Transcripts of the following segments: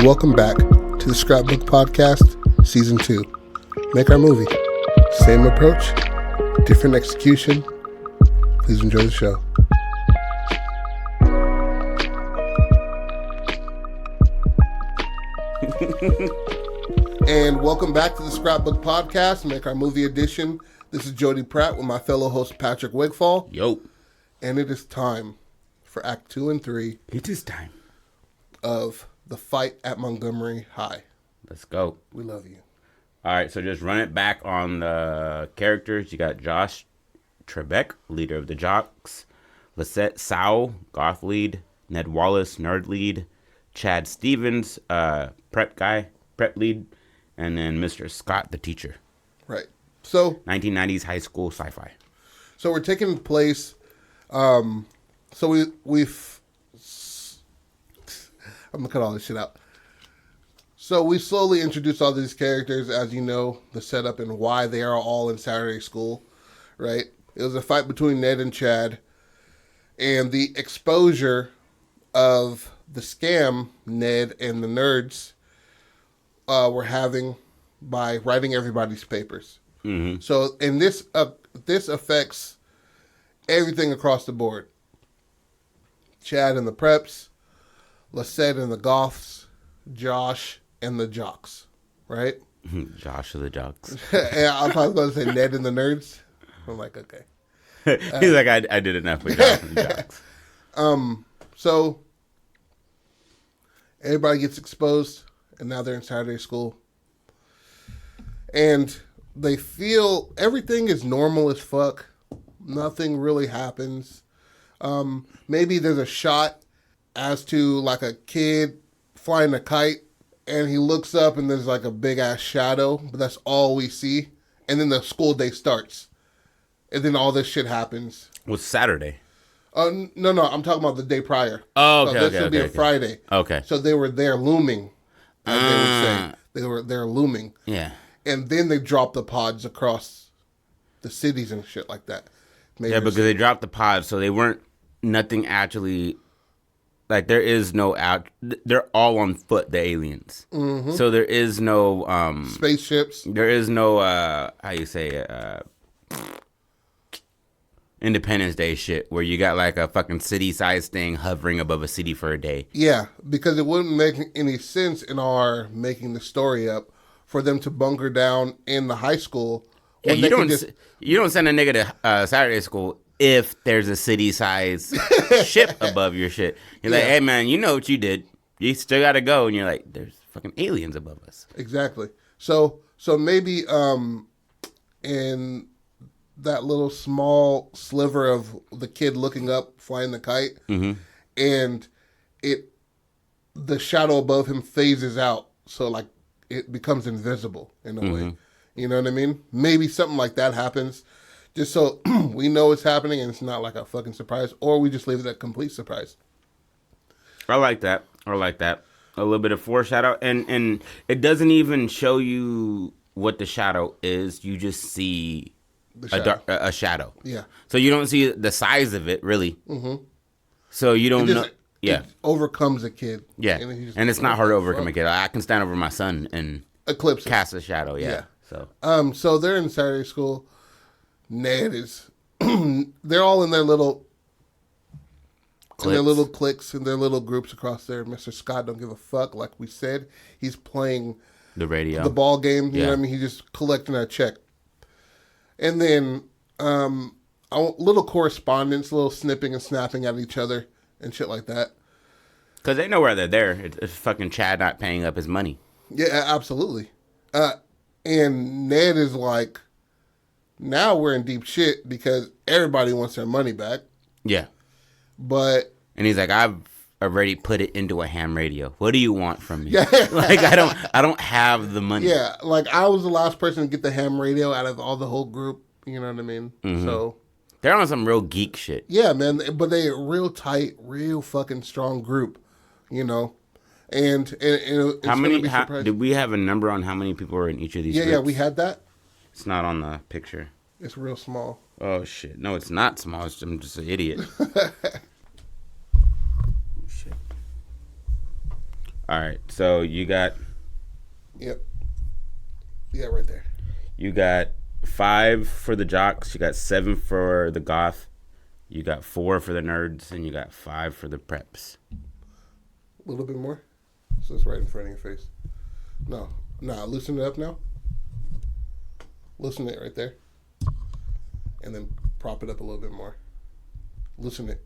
and welcome back to the Scrapbook Podcast, Season 2. Make our movie. Same approach, different execution. Please enjoy the show. And welcome back to the Scrapbook Podcast, Make Our Movie Edition. This is Jody Pratt with my fellow host Patrick Wigfall. Yo. And it is time for Act 2 and 3. It is time. Of the fight at Montgomery High. Let's go. We love you. All right, so just run it back on the characters. You got Josh Trebek, leader of the Jocks. Lisette Sowell, goth lead. Ned Wallace, nerd lead. Chad Stevens, prep lead. And then Mr. Scott, the teacher. Right. So 1990s high school sci-fi. So we're taking place. So we've. I'm gonna cut all this shit out. So we slowly introduce all these characters, as you know, the setup and why they are all in Saturday school, right? It was a fight between Ned and Chad, and the exposure of the scam Ned and the nerds were having by writing everybody's papers. Mm-hmm. So, and this affects everything across the board. Chad and the preps, Lisette and the goths, Josh and the jocks, right? Josh of the jocks. Yeah, I was going to say Ned and the nerds. I'm like, okay. He's like, I did enough with Josh and the jocks. So everybody gets exposed, and now they're in Saturday school. And they feel everything is normal as fuck. Nothing really happens. Maybe there's a shot as to like a kid flying a kite, and he looks up and there's like a big ass shadow, but that's all we see. And then the school day starts, and then all this shit happens. What's Saturday? No, I'm talking about the day prior. Oh, okay, so this would be a Friday. Okay. So they were there looming, as they would say. They were there looming. Yeah. And then they dropped the pods across the cities and shit like that. Yeah, because they dropped the pods, so they weren't nothing actually. Like, there is no they're all on foot, the aliens. Mm-hmm. So there is no spaceships. There is no how you say it, Independence Day shit where you got like a fucking city-sized thing hovering above a city for a day. Yeah, because it wouldn't make any sense in our making the story up for them to bunker down in the high school. Yeah, you don't send a nigga to Saturday school if there's a city-sized ship above your shit. You're like, hey, man, you know what you did. You still got to go. And you're like, there's fucking aliens above us. Exactly. So maybe in that little small sliver of the kid looking up, flying the kite, mm-hmm. and the shadow above him phases out. So, like, it becomes invisible in a mm-hmm. way. You know what I mean? Maybe something like that happens. Just so we know it's happening and it's not like a fucking surprise, or we just leave it a complete surprise. I like that. A little bit of foreshadow, and it doesn't even show you what the shadow is. You just see a shadow. Yeah. So you don't see the size of it really. Mm-hmm. So you don't know. Yeah. It overcomes a kid. Yeah. And it's not hard to overcome a kid. I can stand over my son and eclipse cast a shadow. Yeah. So they're in Saturday school. Ned is, they're all in their little cliques and their little groups across there. Mr. Scott don't give a fuck. Like we said, he's playing the radio, the ball game. You know what I mean? He's just collecting a check. And then little correspondence, little snipping and snapping at each other and shit like that. Because they know where they're there. It's fucking Chad not paying up his money. Yeah, absolutely. And Ned is like, now we're in deep shit because everybody wants their money back. Yeah. And he's like, I've already put it into a ham radio. What do you want from me? Yeah. Like, I don't have the money. Yeah. Like, I was the last person to get the ham radio out of the whole group. You know what I mean? Mm-hmm. So they're on some real geek shit. Yeah, man. But they're real tight, real fucking strong group, you know? And it's how many, did we have a number on how many people were in each of these groups? Yeah, we had that. It's not on the picture. It's real small. Oh, shit. No, it's not small. I'm just an idiot. Shit. All right. So you got Yep. Yeah, right there. 5 for the jocks. You got 7 for the goth. You got 4 for the nerds, and you got 5 for the preps. A little bit more. So it's right in front of your face. No. Nah, loosen it up now. Loosen it right there. And then prop it up a little bit more. Loosen it.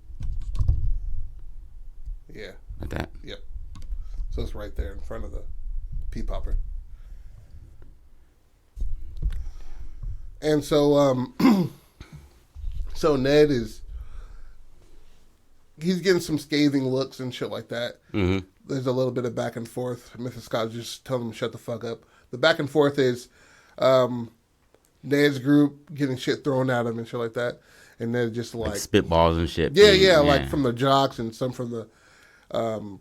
Yeah. Like that? Yep. So it's right there in front of the pea popper. And so, so Ned he's getting some scathing looks and shit like that. Mm-hmm. There's a little bit of back and forth. Mrs. Scott just telling him to shut the fuck up. The back and forth is Ned's group getting shit thrown at him and shit like that. And Ned just like spitballs and shit. Yeah, like from the jocks and some from the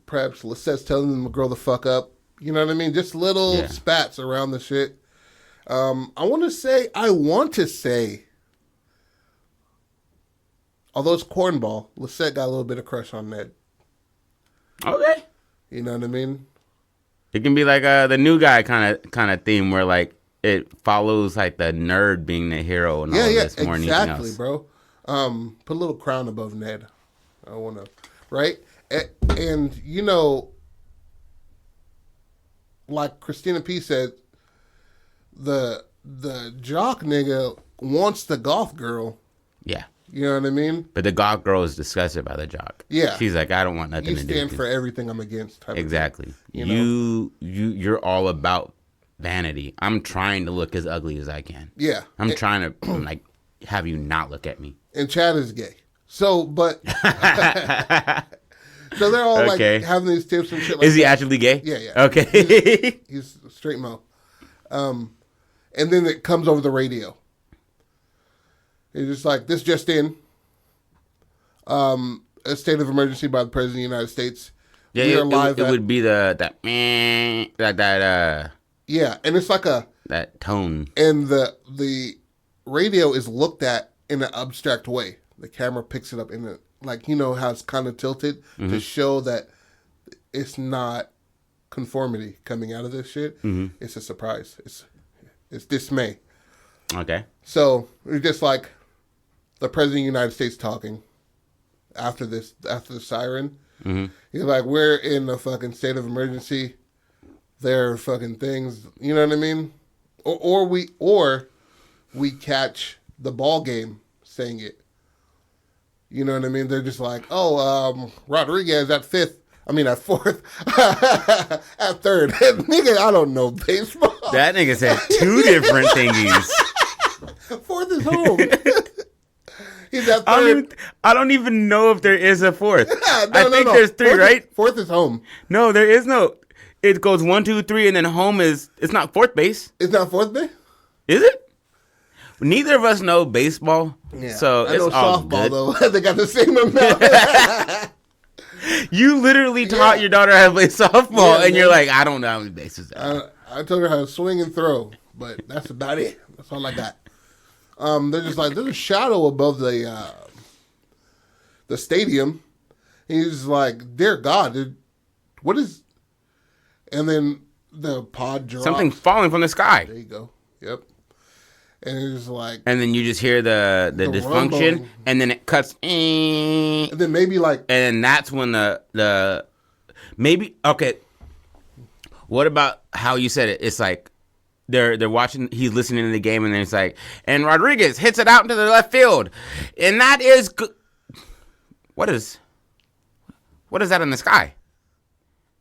preps. Lisette's telling them to grow the fuck up. You know what I mean? Just little spats around the shit. I want to say, although it's cornball, Lisette got a little bit of crush on Ned. Okay. You know what I mean? It can be like the new guy kind of theme where like it follows like the nerd being the hero and all this more than anything else. Bro. Put a little crown above Ned. I want to, right? And you know, like Christina P said, the jock nigga wants the goth girl. Yeah. You know what I mean? But the goth girl is disgusted by the jock. Yeah. She's like, I don't want nothing to do with you. You stand for everything I'm against. Exactly. You know? You're all about vanity. I'm trying to look as ugly as I can. Yeah. I'm trying to like have you not look at me. And Chad is gay. So, but so they're all like having these tips and shit like that. Is he actually gay? Yeah. Okay. He's straight mo. And then it comes over the radio. It's just like, this just in. A state of emergency by the President of the United States. Yeah, it would be that yeah, and it's like that tone. And the radio is looked at in an abstract way. The camera picks it up in a, like, you know how it's kind of tilted to show that it's not conformity coming out of this shit. Mm-hmm. It's a surprise. It's dismay. Okay. So it's just like the President of the United States talking after the siren. Mm-hmm. He's like, we're in a fucking state of emergency. There are fucking things, you know what I mean? Or we catch the ball game saying it. You know what I mean? They're just like, Rodriguez at fourth, at third. Nigga, I don't know baseball. That nigga said 2 different thingies. Fourth is home. He's at third. I don't even know if there is a fourth. I think there's 3, right? Fourth is home. No, there is no. It goes 1, 2, 3, and then home is. It's not fourth base. It's not fourth base? Is it? Neither of us know baseball. Yeah. So I know it's all softball, good. though. They got the same amount. You literally taught your daughter how to play softball, and you're like, I don't know how many bases there are. I told her how to swing and throw, but that's about it. That's all I got. They're just like, there's a shadow above the stadium. And he's like, dear God, dude, what is... And then the pod drops. Something falling from the sky. There you go. Yep. And it's like... And then you just hear the dysfunction, rumbling. And then it cuts... And then maybe like... And that's when the... Maybe... Okay. What about how you said it? It's like... They're watching, he's listening to the game, and then it's like, and Rodriguez hits it out into the left field. And that is good. What is that in the sky?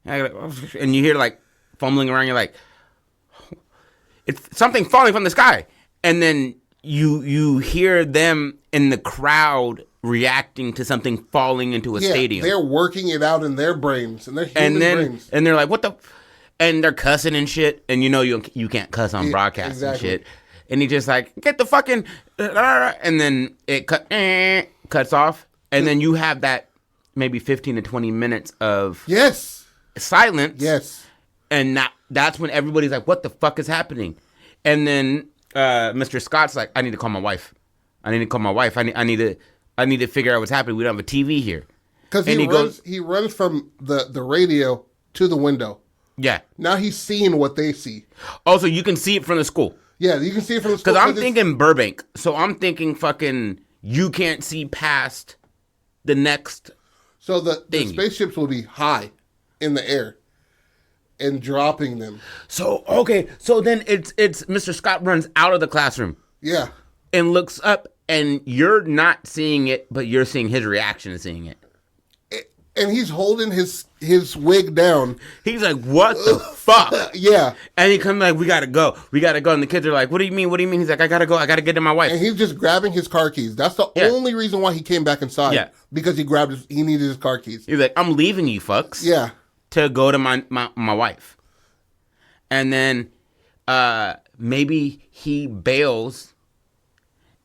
And you hear like fumbling around, you're like, it's something falling from the sky. And then you hear them in the crowd reacting to something falling into a stadium. They're working it out in their brains, and their human brains. And they're like, what the... And they're cussing and shit, and you know you can't cuss on broadcast and shit. And he just like, get the fucking... And then it cuts off, and then you have that maybe 15 to 20 minutes of silence. Yes. And that's when everybody's like, what the fuck is happening? And then Mr. Scott's like, I need to call my wife. I need to figure out what's happening. We don't have a TV here. Because he runs from the radio to the window. Yeah. Now he's seeing what they see. Also, you can see it from the school. Yeah, you can see it from the school. Because I'm thinking Burbank. So I'm thinking fucking you can't see past the next So the thing. spaceships will be high in the air and dropping them. So, okay. So then it's Mr. Scott runs out of the classroom Yeah. and looks up, and you're not seeing it, but you're seeing his reaction to seeing it. And he's holding his wig down. He's like, what the fuck? Yeah. And he comes like, we gotta go. We gotta go. And the kids are like, what do you mean? What do you mean? He's like, I gotta go. I gotta get to my wife. And he's just grabbing his car keys. That's the only reason why he came back inside. Yeah. Because he needed his car keys. He's like, I'm leaving you fucks. Yeah. To go to my wife. And then maybe he bails.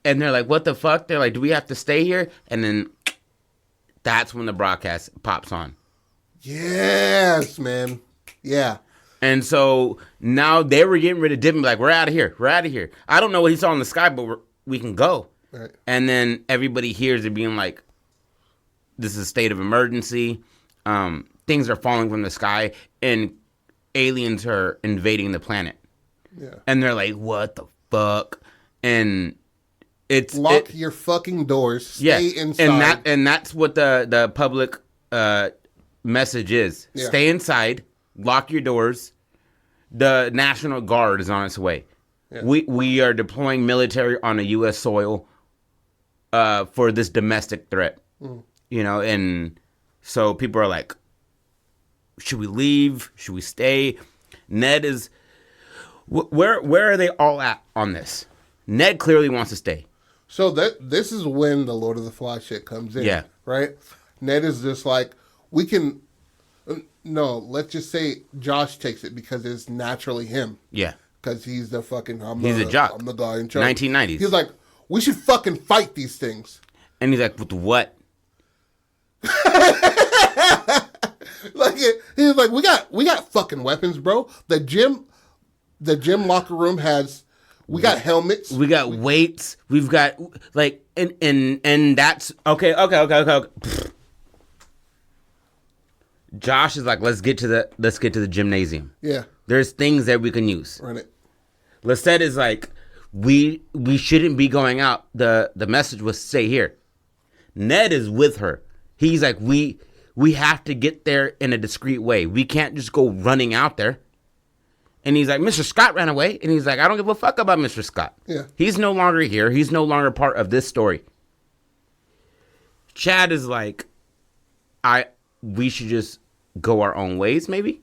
And they're like, what the fuck? They're like, do we have to stay here? And then that's when the broadcast pops on. Yes, man. Yeah. And so now they were getting rid of Dip and be like, we're out of here. We're out of here. I don't know what he saw in the sky, but we can go. Right. And then everybody hears it being like, this is a state of emergency. Things are falling from the sky and aliens are invading the planet. Yeah. And they're like, what the fuck? And it's lock your fucking doors. Stay inside. And that's what the public message is. Yeah. Stay inside. Lock your doors. The National Guard is on its way. Yeah. We are deploying military on a U.S. soil for this domestic threat. You know, and so people are like, should we leave? Should we stay? Ned is where are they all at on this? Ned clearly wants to stay. So this is when the Lord of the Flies shit comes in. Yeah. Right? Ned is just like, we can... No, let's just say Josh takes it because it's naturally him. Yeah. Because he's the fucking... He's a jock. I'm the guy in charge. 1990s. He's like, we should fucking fight these things. And he's like, with what? Like he's like, we got fucking weapons, bro. The gym locker room has... We got helmets. We got weights. We've got like and that's okay. Josh is like, let's get to the gymnasium. Yeah. There's things that we can use. Run it. Lisette is like, we shouldn't be going out. The message was stay here. Ned is with her. He's like, we have to get there in a discreet way. We can't just go running out there. And he's like, Mr. Scott ran away. And he's like, I don't give a fuck about Mr. Scott. Yeah. He's no longer here. He's no longer part of this story. Chad is like, we should just go our own ways, maybe?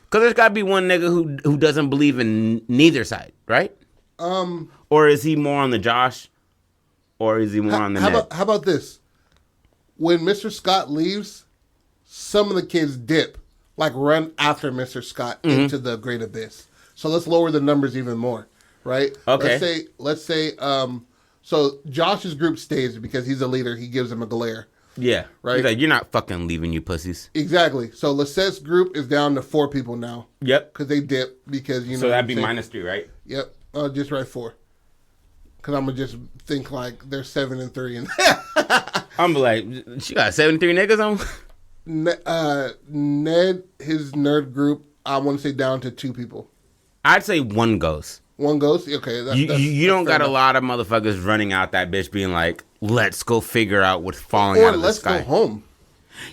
Because there's got to be one nigga who doesn't believe in neither side, right? Or is he more on the Josh? Or is he more on the Ned? How about this? When Mr. Scott leaves, some of the kids dip. Like run after Mr. Scott into the Great Abyss. So let's lower the numbers even more, right? Okay. Let's say, so Josh's group stays because he's a leader. He gives them a glare. Yeah. Right? He's like, you're not fucking leaving, you pussies. Exactly. So Lisette's group is down to 4 people now. Yep. Because they dip because, you know. So that'd be -3, right? Yep. Just write 4. Because I'm going to just think like they're 7 and 3. And I'm like, she got 73 niggas on? Ned, his nerd group, I want to say down to 2 people. I'd say 1 goes. 1 goes? Okay. You don't got enough. A lot of motherfuckers running out that bitch being like, let's go figure out what's falling out of the sky. Or let's go home.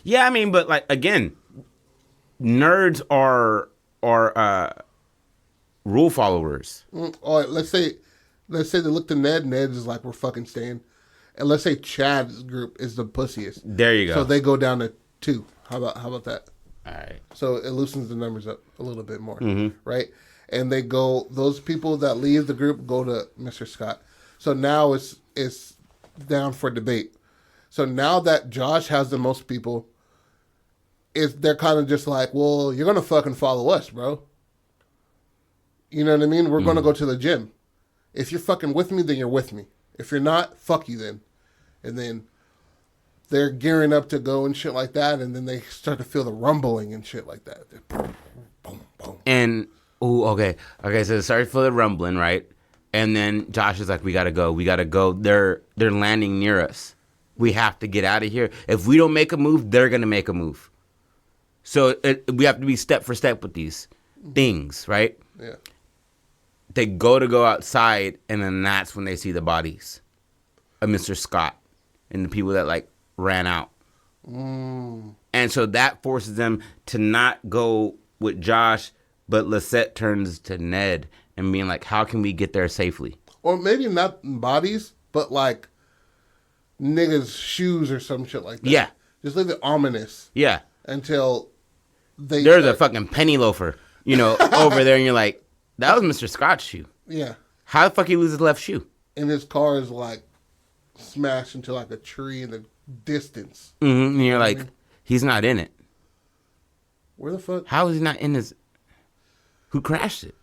Yeah, I mean, but like, again, nerds are rule followers. All right, let's say they look to Ned. Ned is like, we're fucking staying. And let's say Chad's group is the pussiest. There you go. So they go down to 2. How about that? All right. So it loosens the numbers up a little bit more, right? And they go. Those people that leave the group go to Mr. Scott. So now it's down for debate. So now that Josh has the most people, they're kind of just like, well, you're gonna fucking follow us, bro. You know what I mean? We're gonna go to the gym. If you're fucking with me, then you're with me. If you're not, fuck you then. And then they're gearing up to go and shit like that, and then they start to feel the rumbling and shit like that. Boom, boom, boom. And okay, so sorry for the rumbling, right? And then Josh is like, we gotta go. They're landing near us. We have to get out of here. If we don't make a move, they're gonna make a move. So we have to be step for step with these things, right? Yeah. They go outside, and then that's when they see the bodies of Mr. Scott and the people that like ran out. And so that forces them to not go with Josh, but Lisette turns to Ned and being like, how can we get there safely? Or maybe not bodies, but like niggas' shoes or some shit like that. Yeah. Just leave it ominous. Yeah. Until there's a fucking penny loafer, over there, and you're like, that was Mr. Scott's shoe. Yeah. How the fuck he lose his left shoe? And his car is like smashed into like a tree in the distance. Mm-hmm. And you're like, he's not in it. Where the fuck? How is he not in his? Who crashed it?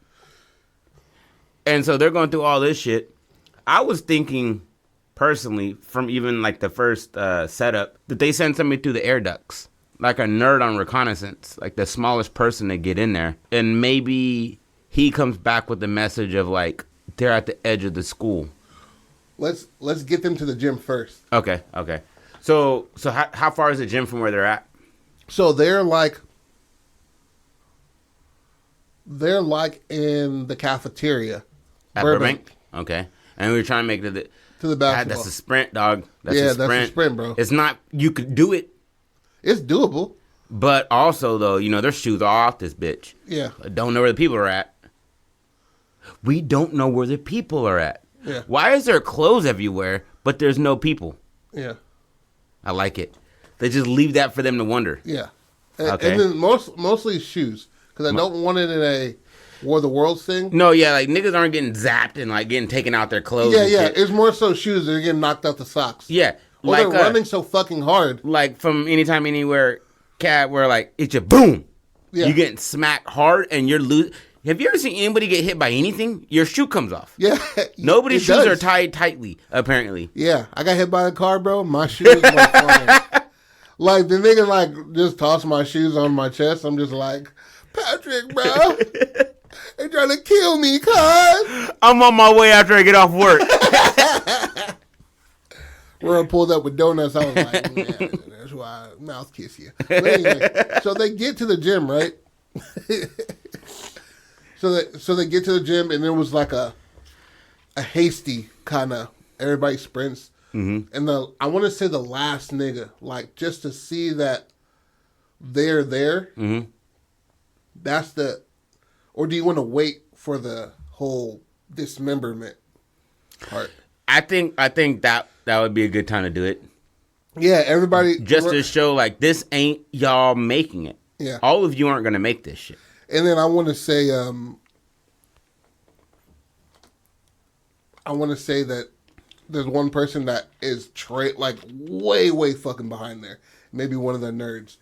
And so they're going through all this shit. I was thinking, personally, from even like the first setup, that they send somebody through the air ducts, like a nerd on reconnaissance, like the smallest person to get in there, and maybe he comes back with the message of like they're at the edge of the school. Let's get them to the gym first. Okay. So how far is the gym from where they're at? So they're like in the cafeteria At Burbank. Okay. And we were trying to make it to the basketball. That's a sprint, dog. That's that's a sprint, bro. It's not, you could do it. It's doable. But also, though, their shoes are off this bitch. Yeah. I don't know where the people are at. We don't know where the people are at. Yeah. Why is there clothes everywhere, but there's no people? Yeah. I like it. They just leave that for them to wonder. Yeah. Okay. And then mostly shoes. Because I don't want it in a War of the Worlds thing. No, yeah, like niggas aren't getting zapped and like getting taken out their clothes. Yeah, and yeah. shit. It's more so shoes. They're getting knocked out the socks. Yeah. Or they're running so fucking hard. Like from Anytime, Anywhere cat where like it's a boom. Yeah. You getting smacked hard and you're losing. Have you ever seen anybody get hit by anything? Your shoe comes off. Yeah. Nobody's shoes are tied tightly, apparently. Yeah. I got hit by a car, bro. My shoes were flying. Like, the nigga, like, just tossed my shoes on my chest. I'm just like, Patrick, bro. They trying to kill me, cuz. I'm on my way after I get off work. Where I pulled up with donuts, I was like, yeah, that's why I mouth kiss you. But anyway, so they get to the gym, right? So they get to the gym, and there was like a hasty kind of, everybody sprints. Mm-hmm. And I want to say the last nigga, like, just to see that they're there, mm-hmm. That's or do you want to wait for the whole dismemberment part? I think that would be a good time to do it. Yeah, everybody. Just to show, like, this ain't y'all making it. Yeah. All of you aren't going to make this shit. And then I want to say that there's one person that is like way fucking behind there. Maybe one of the nerds.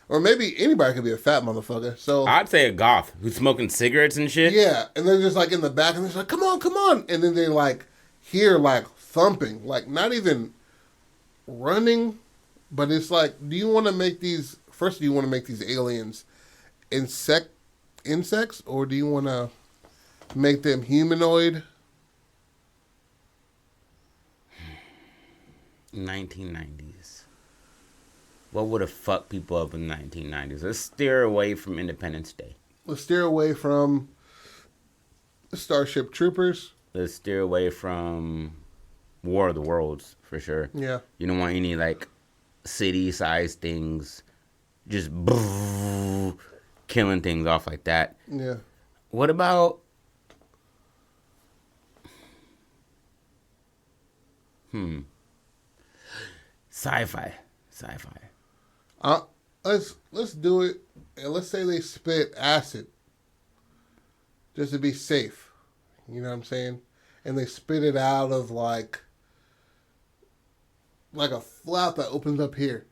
Or maybe anybody could be a fat motherfucker. So I'd say a goth who's smoking cigarettes and shit. Yeah. And they're just like in the back and they're like, come on. And then they like hear like thumping. Like not even running. But it's like, do you want to make these aliens insects? Or do you want to make them humanoid? 1990s. What would have fucked people up in the 1990s? Let's steer away from Independence Day. Let's steer away from Starship Troopers. Let's steer away from War of the Worlds, for sure. Yeah. You don't want any, like, city-sized things just killing things off like that. Yeah. What about... Sci-fi. Let's do it, and let's say they spit acid, just to be safe. You know what I'm saying? And they spit it out of like a flap that opens up here.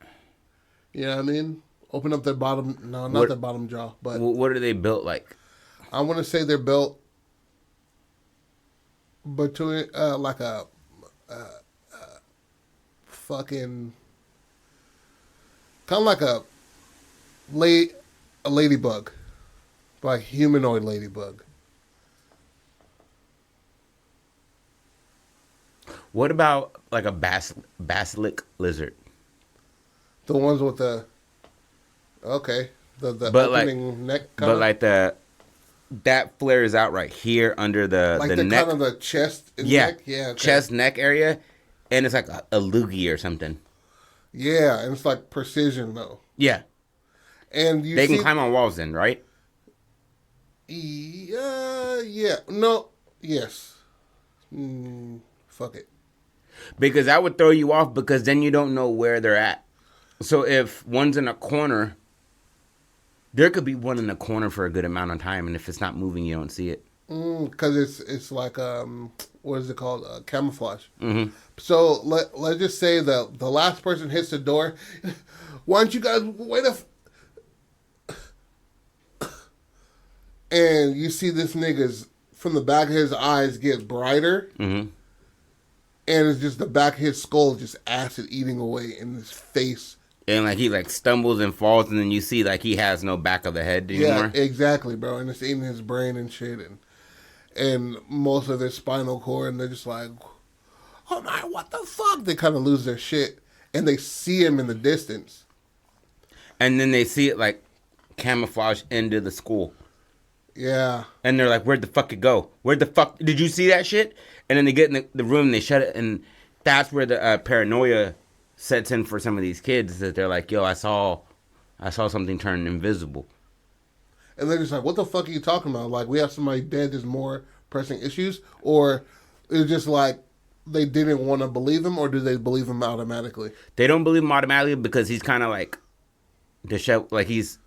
You know what I mean? Open up their bottom. No, not their bottom jaw, but what are they built like? I want to say they're built between like a fucking kind of like a ladybug, like humanoid ladybug. What about like a basilisk lizard? The ones with the okay, The But opening neck kind but of. like that flares out right here under the Like the neck. kind of the chest and Yeah, neck? Yeah, okay. chest neck area, and it's like a loogie or something. Yeah, and it's like precision though. Yeah, And you they can see, climb on walls then, right? yeah, no, yes. Fuck it. Because that would throw you off because then you don't know where they're at. So if one's in a corner, there could be one in the corner for a good amount of time, and if it's not moving, you don't see it. Because it's like what is it called? Camouflage. Mm-hmm. So let's just say the last person hits the door. Why don't you guys wait and you see this nigga's from the back of his eyes get brighter, Mm-hmm. and it's just the back of his skull just acid eating away in his face. And like he like stumbles and falls, and then you see like he has no back of the head anymore. Yeah, exactly, bro. And it's eating his brain and shit, and most of their spinal cord, and they're just like, oh my, what the fuck? They kind of lose their shit, and they see him in the distance. And then they see it like camouflage into the school. Yeah. And they're like, where'd the fuck it go? Where'd the fuck... Did you see that shit? And then they get in the room and they shut it. And that's where the paranoia sets in for some of these kids. That they're like, yo, I saw something turn invisible. And they're just like, what the fuck are you talking about? Like, we have somebody dead, there's more pressing issues? Or it's just like they didn't want to believe him, or do they believe him automatically? They don't believe him automatically because he's kind of like... like he's...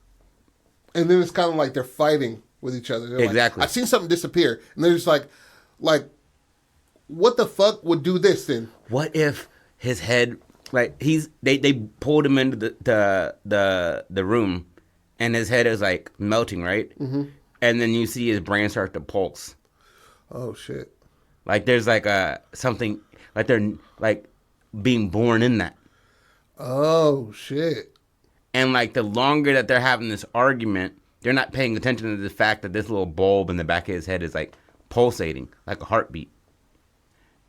And then it's kind of like they're fighting with each other. They're Exactly. like, I seen something disappear. And they're just like, what the fuck would do this then? What if his head... Like, they pulled him into the room, and his head is, like, melting, right? Mm-hmm. And then you see his brain start to pulse. Oh, shit. Like, there's, like, something... Like, they're, like, being born in that. Oh, shit. And, like, the longer that they're having this argument, they're not paying attention to the fact that this little bulb in the back of his head is, like, pulsating, like a heartbeat.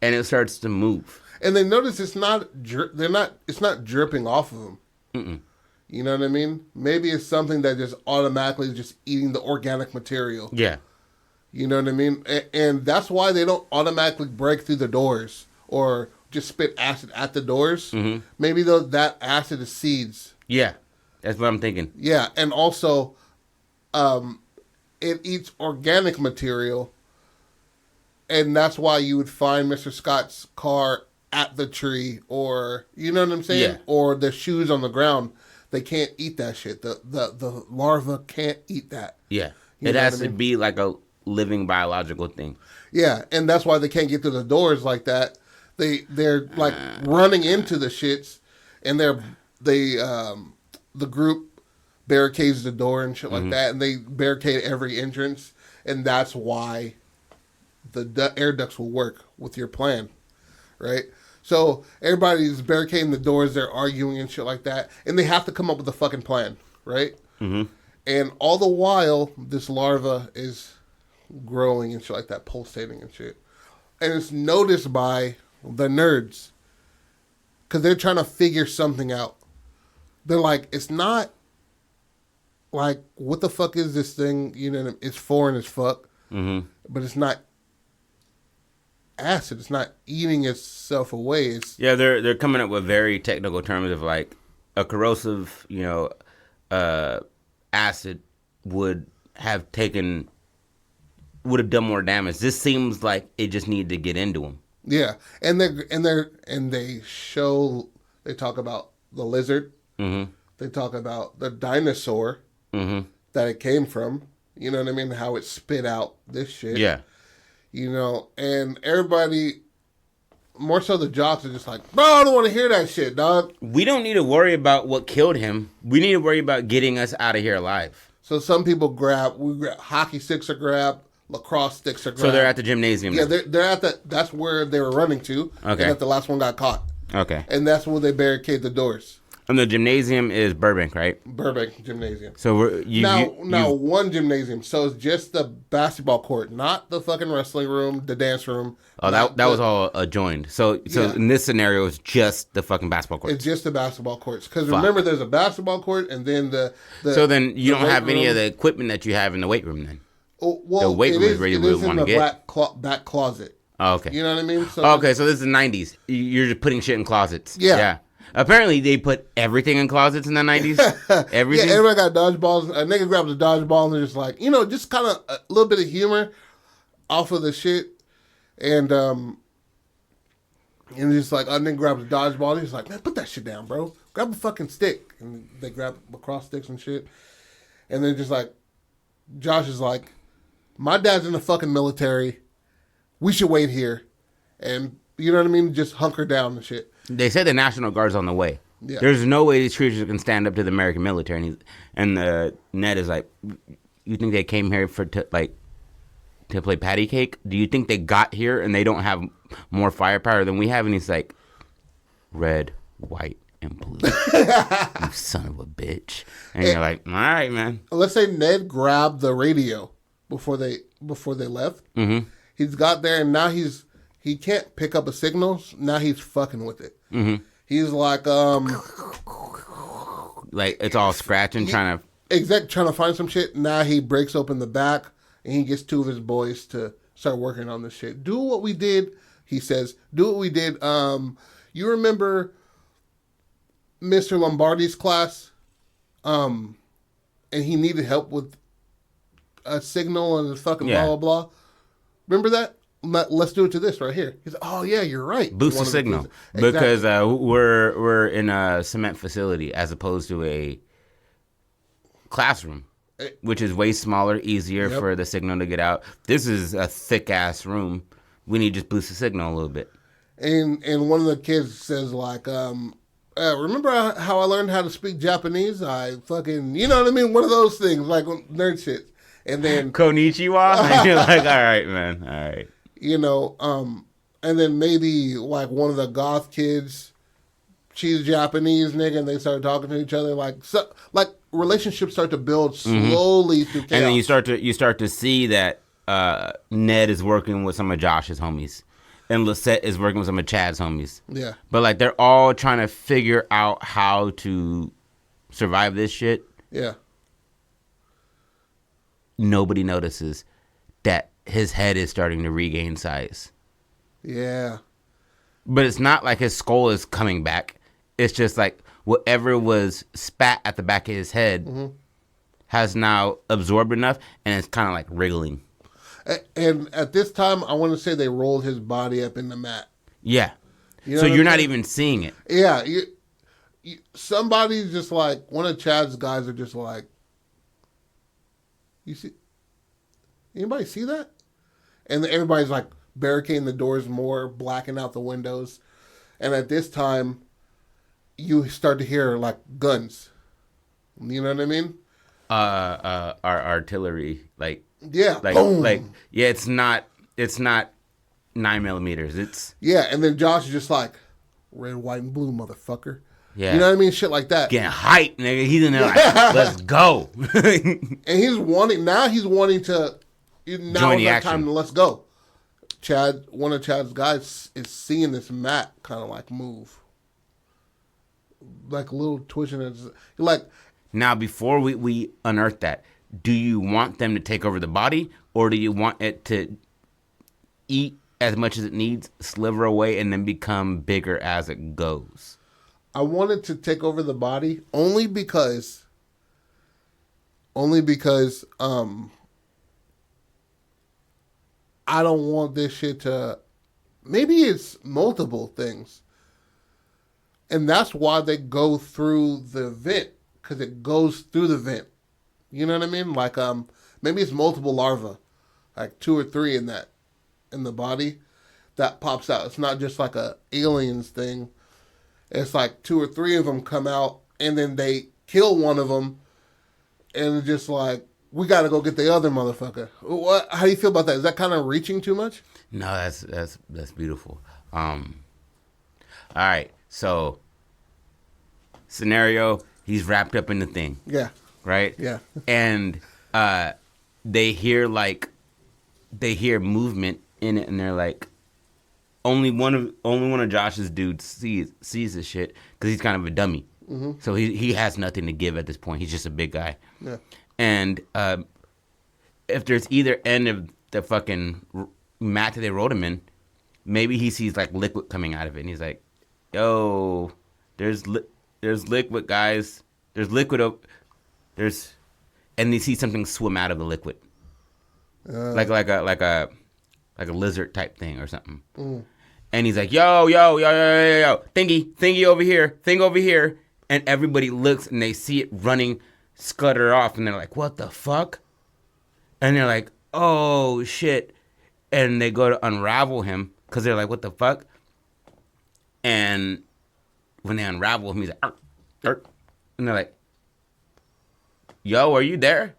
And it starts to move. And they notice it's not dripping off of them. Mm-mm. You know what I mean? Maybe it's something that just automatically is just eating the organic material. Yeah. You know what I mean? And that's why they don't automatically break through the doors or just spit acid at the doors. Mm-hmm. Maybe that acid is seeds. Yeah. That's what I'm thinking. Yeah, and also it eats organic material, and that's why you would find Mr. Scott's car at the tree, or, you know what I'm saying? Yeah. Or the shoes on the ground. They can't eat that shit. The larva can't eat that. Yeah. You It know has what I to mean? be like a living biological thing. Yeah, and that's why they can't get through the doors like that. They're like running into the shits, and the group barricades the door and shit like that, and they barricade every entrance, and that's why the air ducts will work with your plan, right? So everybody's barricading the doors, they're arguing and shit like that, and they have to come up with a fucking plan, right? Mm-hmm. And all the while, this larva is growing and shit like that, pulsating and shit. And it's noticed by the nerds because they're trying to figure something out. They're like, it's not like, what the fuck is this thing? You know, it's foreign as fuck, but it's not acid. It's not eating itself away. They're coming up with very technical terms of like a corrosive, acid would have done more damage. This seems like it just needed to get into them. Yeah, and they talk about the lizard. Mm-hmm. They talk about the dinosaur that it came from. You know what I mean? How it spit out this shit. Yeah. You know, and everybody, more so the jocks, are just like, bro, I don't want to hear that shit, dog. We don't need to worry about what killed him. We need to worry about getting us out of here alive. So some people grab hockey sticks are grabbed, lacrosse sticks are grabbed. So they're at the gymnasium. Yeah, now. they're at that's where they were running to. Okay. And that the last one got caught. Okay. And that's where they barricade the doors. And the gymnasium is Burbank, right? Burbank Gymnasium. So Now, one gymnasium. So it's just the basketball court, not the fucking wrestling room, the dance room. Oh, that was all adjoined. So in this scenario, it's just the fucking basketball court. It's just the basketball courts. Because remember, there's a basketball court, and then So then you don't have any of the equipment that you have in the weight room then? Oh, well, the weight room is where you would want to get. Back closet. Oh, okay. You know what I mean? So okay, so this is the 90s. You're just putting shit in closets. Yeah. Apparently, they put everything in closets in the 90s. Everything. Yeah, everybody got dodgeballs. A nigga grabs a dodgeball and they're just like, just kind of a little bit of humor off of the shit. And just like, a nigga grabs a dodgeball. And he's like, man, put that shit down, bro. Grab a fucking stick. And they grab lacrosse sticks and shit. And then just like, Josh is like, my dad's in the fucking military. We should wait here. And, you know what I mean? Just hunker down and shit. They said the National Guard's on the way. Yeah. There's no way these creatures can stand up to the American military. And Ned is like, you think they came here to play patty cake? Do you think they got here and they don't have more firepower than we have? And he's like, red, white, and blue. You son of a bitch. And you're like, all right, man. Let's say Ned grabbed the radio before they left. Mm-hmm. He's got there and now he can't pick up a signal. Now he's fucking with it. Mm-hmm. He's like it's all scratching, trying to find some shit. Now he breaks open the back and he gets two of his boys to start working on this shit. Do what we did, he says. Do what we did. You remember Mr. Lombardi's class? And he needed help with a signal and a fucking blah blah blah. Remember that? Let's do it to this right here. He's like, oh yeah, you're right. boost the signal. Exactly. Because we're in a cement facility as opposed to a classroom, which is way smaller, easier for the signal to get out. This is a thick ass room. We need to just boost the signal a little bit. And one of the kids says like, remember how I learned how to speak Japanese? I fucking, you know what I mean? One of those things, like nerd shit. And then Konnichiwa. And you're like, all right, man, all right. And then maybe like one of the goth kids, she's Japanese nigga, and they start talking to each other. Like relationships start to build slowly through chaos. And then you start to see that Ned is working with some of Josh's homies, and Lisette is working with some of Chad's homies. Yeah, but like they're all trying to figure out how to survive this shit. Yeah. Nobody notices that his head is starting to regain size. Yeah. But it's not like his skull is coming back. It's just like whatever was spat at the back of his head has now absorbed enough, and it's kind of like wriggling. And at this time, I want to say they rolled his body up in the mat. Yeah. So you're not even seeing it. Yeah. Somebody's just like, one of Chad's guys are just like, you see, anybody see that? And then everybody's like barricading the doors more, blacking out the windows. And at this time, you start to hear like guns. You know what I mean? Our artillery, boom. It's not 9mm. It's and then Josh is just like, red, white, and blue, motherfucker. Yeah. You know what I mean? Shit like that. Getting hyped, nigga. He's in there like, let's go. And he's wanting to, join the action. Time to let's go. Chad, one of Chad's guys is seeing this mat kind of like move. Like a little twitching. Like, now, before we unearth that, do you want them to take over the body, or do you want it to eat as much as it needs, sliver away, and then become bigger as it goes? I wanted to take over the body only because I don't want this shit to, maybe it's multiple things. And that's why they go through the vent, because it goes through the vent. You know what I mean? Like, maybe it's multiple larvae, like 2 or 3 in the body that pops out. It's not just like a aliens thing. It's like 2 or 3 of them come out, and then they kill one of them, and it's just like, we got to go get the other motherfucker. What? How do you feel about that? Is that kind of reaching too much? No, that's beautiful. All right, so scenario. He's wrapped up in the thing, Yeah. right? Yeah. And they hear movement in it, and they're like, only one of Josh's dudes sees this shit because he's kind of a dummy. Mm-hmm. So he has nothing to give at this point. He's just a big guy. Yeah. And if there's either end of the fucking mat that they wrote him in, maybe he sees like liquid coming out of it, and he's like, "Yo, there's liquid, guys. There's liquid. And they see something swim out of the liquid, like a lizard type thing or something. And he's like, yo, thingy over here, and everybody looks and they see it running, scutter off, and they're like, what the fuck? And they're like, oh shit, and they go to unravel him because they're like, what the fuck? And when they unravel him, he's like, ark, ark. And they're like, yo, are you there?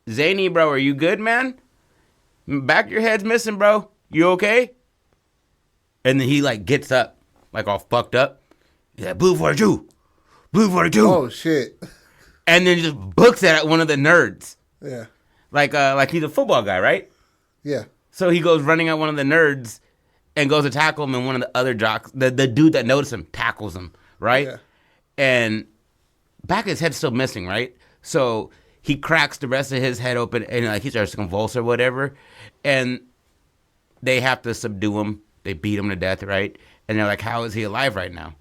Zany, bro, are you good, man? Back of your head's missing, bro. You okay? And then he, like, gets up, like, all fucked up. He's like, Blue 42. Blue 42. Oh, shit. And then just books it at one of the nerds. Yeah. Like he's a football guy, right? Yeah. So he goes running at one of the nerds and goes to tackle him, and one of the other jocks, the dude that noticed him, tackles him, right? Yeah. And back of his head's still missing, right? So he cracks the rest of his head open, and like he starts to convulse or whatever, and they have to subdue him. They beat him to death, right? And they're like, how is he alive right now?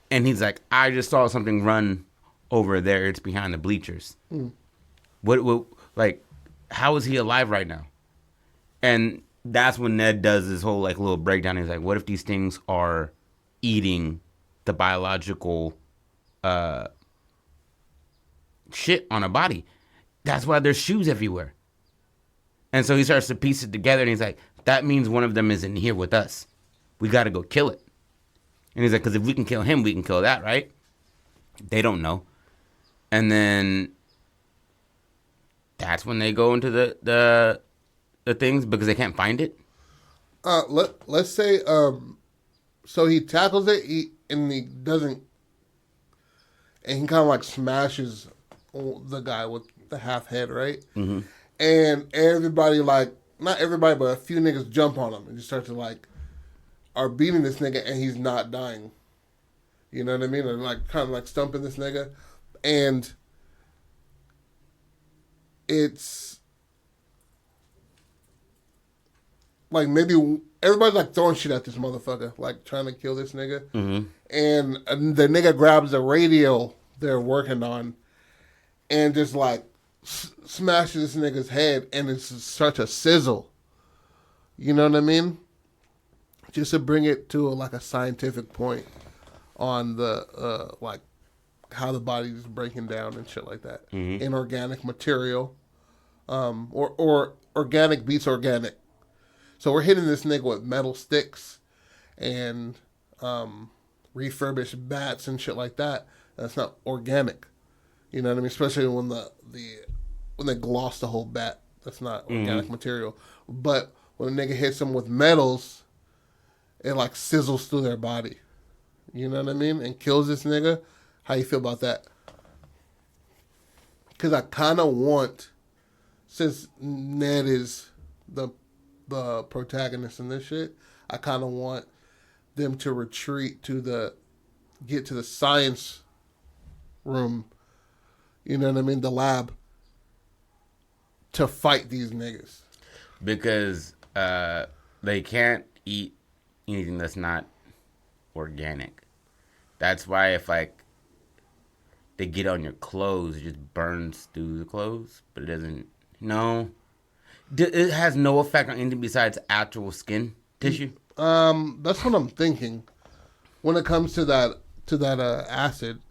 And he's like, I just saw something run over there. It's behind the bleachers. What, like, how is he alive right now? And that's when Ned does this whole, like, little breakdown. He's like, what if these things are eating the biological shit on a body? That's why there's shoes everywhere. And so he starts to piece it together, and he's like, that means one of them is in here with us. We got to go kill it. And he's like, because if we can kill him, we can kill that, right? They don't know. And then that's when they go into the things because they can't find it. Let's say, so he tackles it, and he doesn't, and he kind of like smashes the guy with the half head, right? Mm-hmm. And everybody, like, not everybody, but a few niggas jump on him and just start to, like, are beating this nigga, and he's not dying. You know what I mean? They're, like, kind of, like, stumping this nigga. And it's, like, maybe everybody's, like, throwing shit at this motherfucker, like, trying to kill this nigga. Mm-hmm. And the nigga grabs the radio they're working on and just, like, smashes this nigga's head, and it's such a sizzle. You know what I mean? Just to bring it to like a scientific point on the like how the body is breaking down and shit like that. Mm-hmm. Inorganic material, or organic beats organic. So we're hitting this nigga with metal sticks and refurbished bats and shit like that. That's not organic. You know what I mean? Especially when when they gloss the whole bat. That's not organic material. But when a nigga hits them with metals, it like sizzles through their body. You know what I mean? And kills this nigga. How you feel about that? Because I kind of want, since Ned is the protagonist in this shit, I kind of want them to retreat to get to the science room. You know what I mean? The lab. To fight these niggas. Because they can't eat anything that's not organic. That's why if, like, they get on your clothes, it just burns through the clothes. But it doesn't, no. It has no effect on anything besides actual skin tissue? That's what I'm thinking. When it comes to that acid,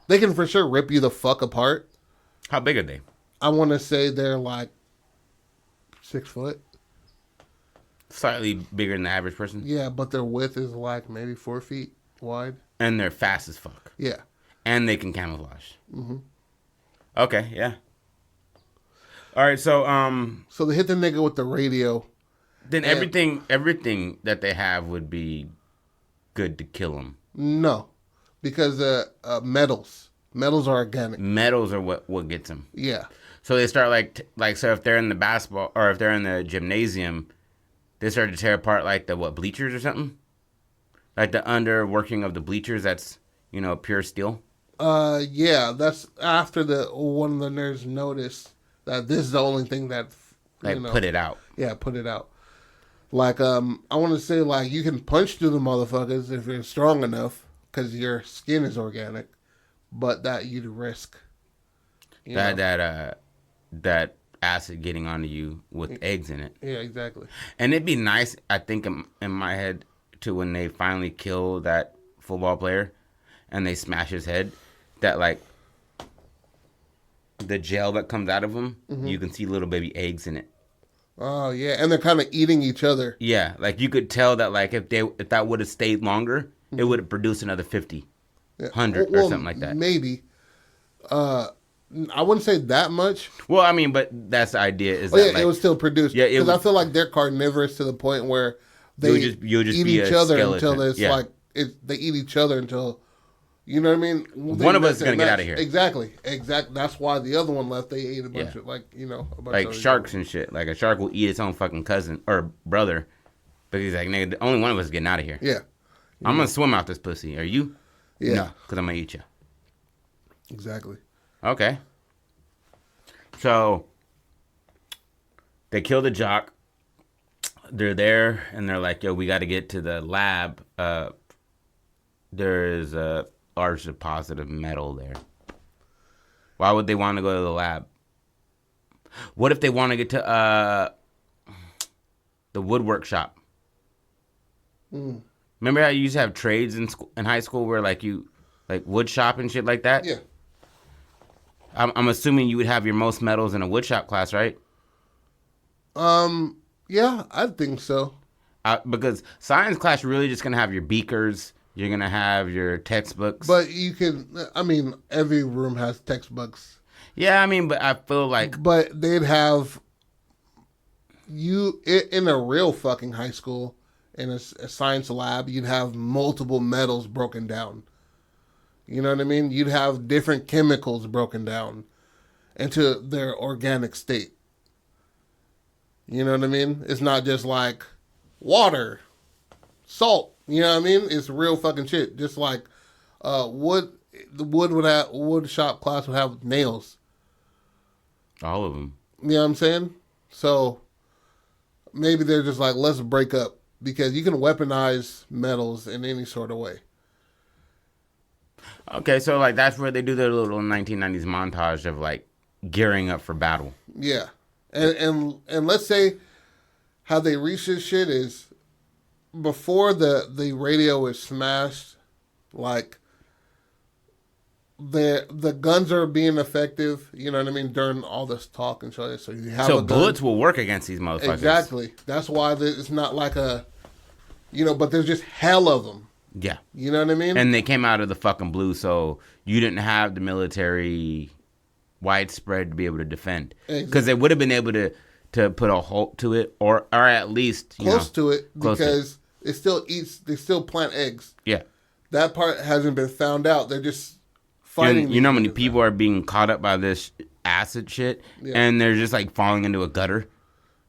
they can for sure rip you the fuck apart. How big are they? I want to say they're like 6 foot. Slightly bigger than the average person? Yeah, but their width is like maybe 4 feet wide. And they're fast as fuck. Yeah. And they can camouflage. Mm-hmm. Okay, yeah. All right, so... So they hit the nigga with the radio. Then everything that they have would be good to kill him. No. because metals are organic. Metals are what gets them. Yeah. So they start like so if they're in the basketball or if they're in the gymnasium, they start to tear apart like the bleachers or something, like the underworking of the bleachers. That's pure steel. Yeah. That's after one of the nerds noticed that this is the only thing that Put it out. Yeah, put it out. Like I want to say like you can punch through the motherfuckers if you're strong enough because your skin is organic, but that you'd risk. That acid getting onto you with eggs in it. Yeah, exactly. And it'd be nice, I think, in my head, to when they finally kill that football player and they smash his head, that like the gel that comes out of him, you can see little baby eggs in it. Oh yeah, and they're kind of eating each other. Yeah, like you could tell that like if that would have stayed longer, it would have produced another 50, 100 or something like that. Maybe. I wouldn't say that much. Well, I mean, but that's the idea. It was still produced. Yeah, because I feel like they're carnivorous to the point where they you'll just eat be each a other skeleton. until it's like they eat each other until you know what I mean. One of us is gonna get out of here. Exactly. That's why the other one left. They ate a bunch of a bunch like of sharks and shit. Like a shark will eat its own fucking cousin or brother, but he's like, nigga, the only one of us is getting out of here. Yeah. I'm gonna swim out this pussy. Are you? Yeah. No, because I'm gonna eat you. Exactly. Okay. So they kill the jock. They're there and they're like, yo, we got to get to the lab. There is a large deposit of metal there. Why would they want to go to the lab? What if they want to get to the woodwork shop? Remember how you used to have trades in high school where like wood shop and shit like that? Yeah. I'm assuming you would have your most metals in a woodshop class, right? Yeah, I think so. Because science class, you're really just gonna have your beakers. You're gonna have your textbooks. But you can. I mean, every room has textbooks. Yeah, I mean, but I feel like. But they'd have you in a real fucking high school in a science lab. You'd have multiple metals broken down. You know what I mean? You'd have different chemicals broken down into their organic state. You know what I mean? It's not just like water, salt. You know what I mean? It's real fucking shit. Just like wood. The wood shop class would have nails. All of them. You know what I'm saying? So maybe they're just like, let's break up because you can weaponize metals in any sort of way. Okay, so like that's where they do their little 1990s montage of like gearing up for battle. Yeah, and let's say how they reach this shit is before the radio is smashed, like the guns are being effective. You know what I mean during all this talk and shit. So you have bullets will work against these motherfuckers. Exactly. That's why it's not like but there's just hell of them. Yeah. You know what I mean? And they came out of the fucking blue, so you didn't have the military widespread to be able to defend. Because they would have been able to put a halt to it, or at least close to it, because it still eats. They still plant eggs. Yeah. That part hasn't been found out. They're just fighting. You know how many people are being caught up by this acid shit, and they're just like falling into a gutter,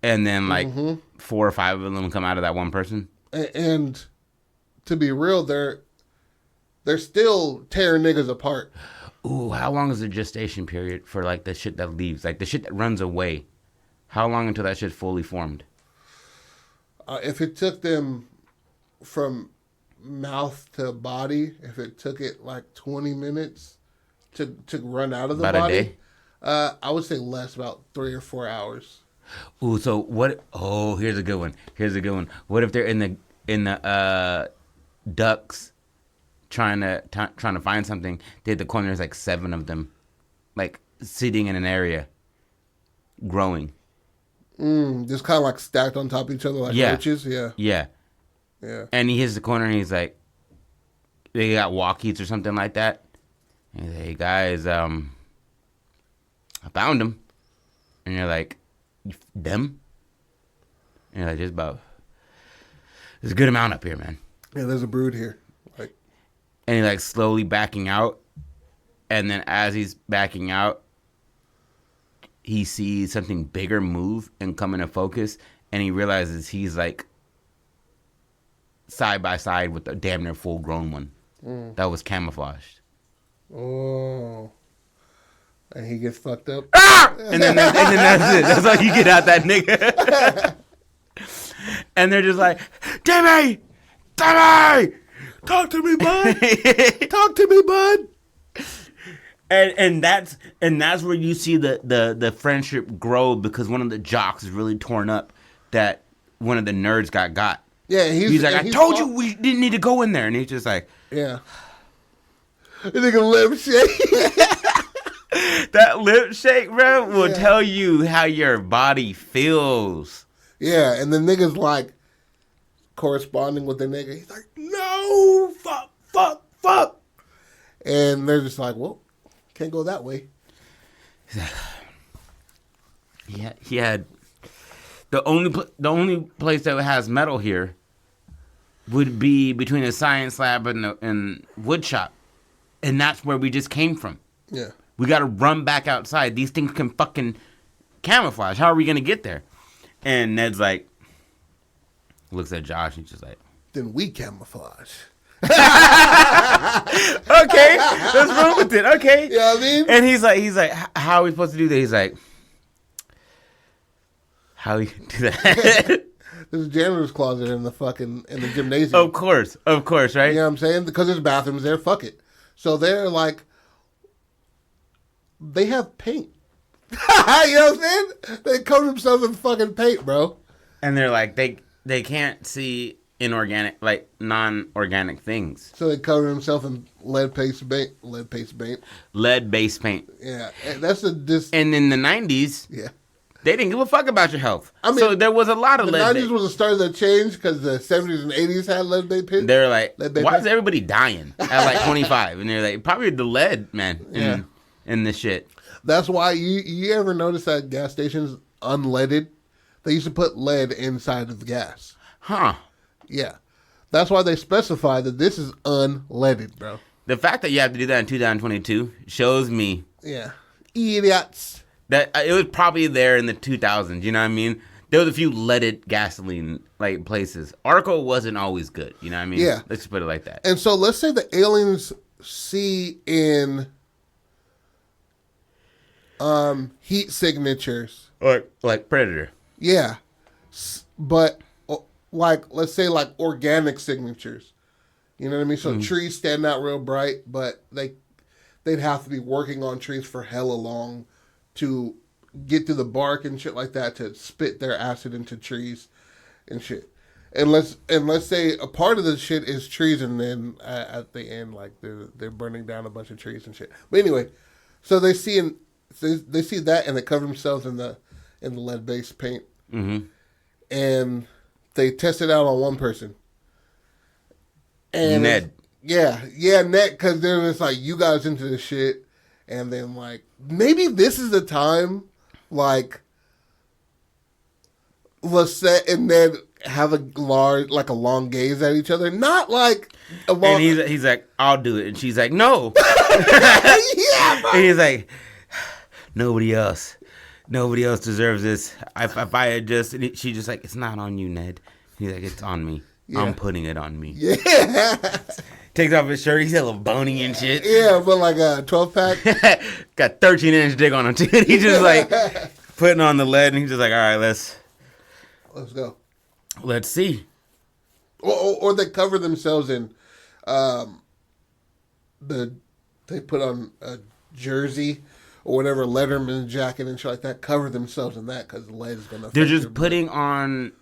and then like 4 or 5 of them come out of that one person. And to be real, they're still tearing niggas apart. Ooh, how long is the gestation period for like the shit that leaves, like the shit that runs away? How long until that shit's fully formed? If it took them from mouth to body, if it took it like 20 minutes to run out of the body, a day? I would say less, about 3 or 4 hours. Ooh, so what? Oh, here's a good one. What if they're in the ducks trying to find something? They hit the corner. There's like 7 of them, like sitting in an area, growing. Just kind of like stacked on top of each other like roaches. Yeah. And he hits the corner and he's like, they got walkies or something like that. And he's like, hey guys, I found him. And you're like, them? And you're like, there's a good amount up here, man. Yeah, there's a brood here. and he like slowly backing out, and then as he's backing out, he sees something bigger move and come into focus, and he realizes he's like side by side with a damn near full grown one that was camouflaged. Oh. And he gets fucked up. Ah! And then that's it. That's all you get out that nigga. And they're just like, Timmy! Timmy! Talk to me, bud. Talk to me, bud. And that's where you see the friendship grow, because one of the jocks is really torn up that one of the nerds got. Yeah, he's like, I told you we didn't need to go in there. And he's just like, yeah. The nigga lip shake. That lip shake, bro, will tell you how your body feels. Yeah, and the nigga's like corresponding with the nigga. He's like, no, fuck. And they're just like, well, can't go that way. Yeah, he had the only place that has metal here would be between the science lab and wood shop, and that's where we just came from. Yeah. We got to run back outside. These things can fucking camouflage. How are we going to get there? And Ned's like, looks at Josh and just like, then we camouflage. Okay, let's roll with it. Okay. You know what I mean? And he's like, how are we supposed to do that? He's like, how are you going to do that? There's a janitor's closet in the gymnasium. Of course, right? You know what I'm saying? Because there's bathrooms there. Fuck it. So they're like, they have paint. You know what I'm saying? They cover themselves in fucking paint, bro. And they're like, they can't see inorganic, like non-organic things. So they cover themselves in lead-based paint. Lead-based paint. Yeah, and that's And in the 90s, yeah, they didn't give a fuck about your health. I mean, so there was a lot of the lead. 90s was the start of the change because the 70s and 80s had lead-based paint. They're like, lead-based why paint? is everybody dying at like 25? And they're like, probably the lead, man, in this shit. That's why you ever notice that gas stations unleaded? They used to put lead inside of the gas. Huh. Yeah. That's why they specify that this is unleaded, bro. The fact that you have to do that in 2022 shows me. Yeah. Idiots. That it was probably there in the 2000s, you know what I mean? There was a few leaded gasoline like places. Arco wasn't always good, you know what I mean? Yeah. Let's put it like that. And so let's say the aliens see in heat signatures. Or like Predator. Yeah. But like, let's say like organic signatures. You know what I mean? So trees stand out real bright, but they'd have to be working on trees for hella long to get through the bark and shit like that to spit their acid into trees and shit. And let's say a part of the shit is trees, and then at the end, like they're burning down a bunch of trees and shit. But anyway, so they see that, and they cover themselves in the lead-based paint, and they test it out on one person. And Ned. Yeah, Ned, because they're just like, you guys into this shit, and then like maybe this is the time, like Lisette and Ned have a long gaze at each other, not like a long. And he's like, I'll do it, and she's like, no. Yeah, bro. And he's like, nobody else deserves this. If I had just, and she's just like, it's not on you, Ned. He's like, it's on me. Yeah. I'm putting it on me. Yeah. Takes off his shirt. He's a little bony and shit. Yeah, but like a 12-pack. Got 13-inch dick on him too. He's just like putting on the lead, and he's just like, all right, let's go. Let's see. Or they cover themselves in, they put on a jersey or whatever, Letterman jacket and shit like that. Cover themselves in that because the lead is gonna. They're just putting on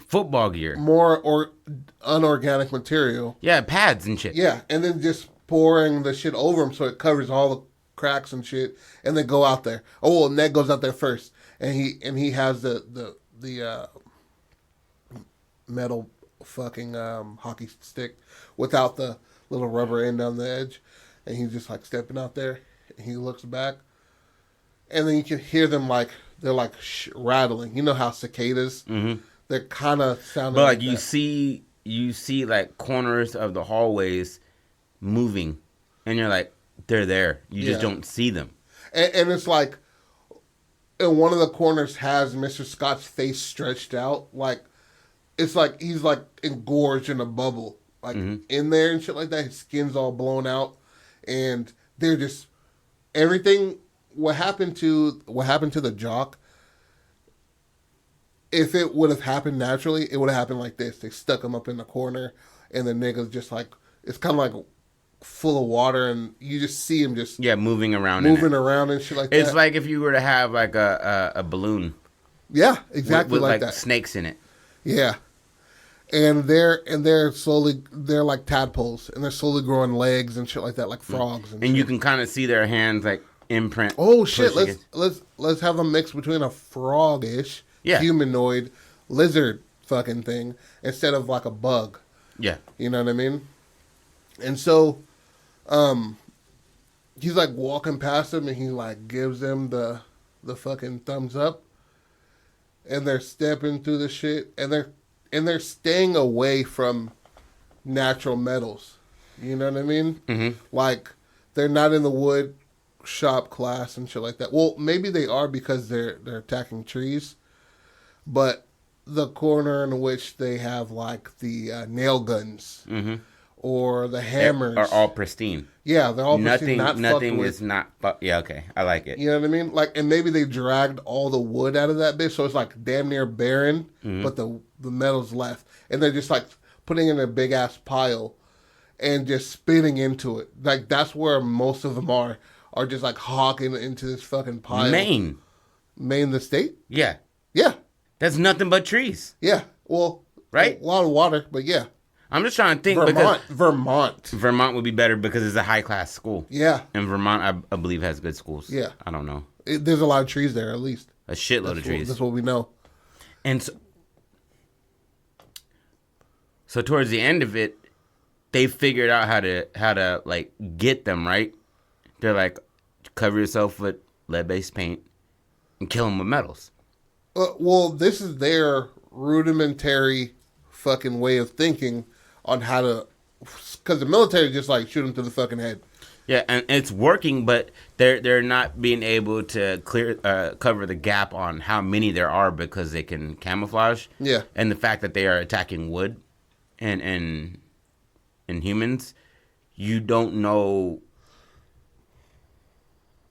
football gear, more or unorganic material. Yeah, pads and shit. Yeah, and then just pouring the shit over them so it covers all the cracks and shit, and then go out there. Oh, well, Ned goes out there first, and he has the metal fucking hockey stick without the little rubber end on the edge, and he's just like stepping out there, and he looks back, and then you can hear them like they're like rattling. You know how cicadas. Mm-hmm. They're kind of sounding. But like you see like corners of the hallways moving, and you're like, they're there. You just Yeah. don't see them. And it's like, in one of the corners has Mr. Scott's face stretched out, like it's like he's like engorged in a bubble, like in there and shit like that. His skin's all blown out, and they're just everything. What happened to the jock? If it would have happened naturally, it would have happened like this. They stuck him up in the corner, and the nigga's just like it's kind of like full of water, and you just see him just Moving around. moving around and shit like that. It's like if you were to have like a balloon. Yeah, exactly with like like that. snakes in it. Yeah. And they're slowly they're like tadpoles and they're slowly growing legs and shit like that, like frogs and And you shit. can kind of see their hands like imprint. Oh shit, pushing it. let's have a mix between a frog-ish Yeah. humanoid lizard fucking thing instead of like a bug. Yeah. You know what I mean? And so he's like walking past him and he like gives them the fucking thumbs up. And they're stepping through the shit and they're staying away from natural metals. You know what I mean? Mm-hmm. Like they're not in the wood shop class and shit like that. Well, maybe they are because they're attacking trees, but the corner in which they have like the nail guns or the hammers Are all pristine. yeah, they're all Nothing. not Nothing fucked with. is not. Yeah. Okay. I like it. You know what I mean? Like, and maybe they dragged all the wood out of that bitch, so it's like damn near barren, but the metal's left, and they're just like putting it in a big ass pile and just spitting into it. Like that's where most of them are just like hawking into this fucking pile. Maine. The state? Yeah. Yeah, That's nothing but trees. yeah. Well, Right? a lot of water, but yeah, I'm just trying to think Vermont. Vermont would be better because it's a high class school. Yeah, And Vermont, I believe, has good schools. Yeah. I don't know. there's a lot of trees there, at least. A shitload of trees. That's what we know. And so towards the end of it, they figured out how to like get them, right? They're like, cover yourself with lead-based paint and kill them with metals. Well, this is their rudimentary fucking way of thinking on how to, because the military just like shoot them through the fucking head. Yeah, and it's working, but they're not being able to cover the gap on how many there are because they can camouflage. Yeah. And the fact that they are attacking wood and humans, you don't know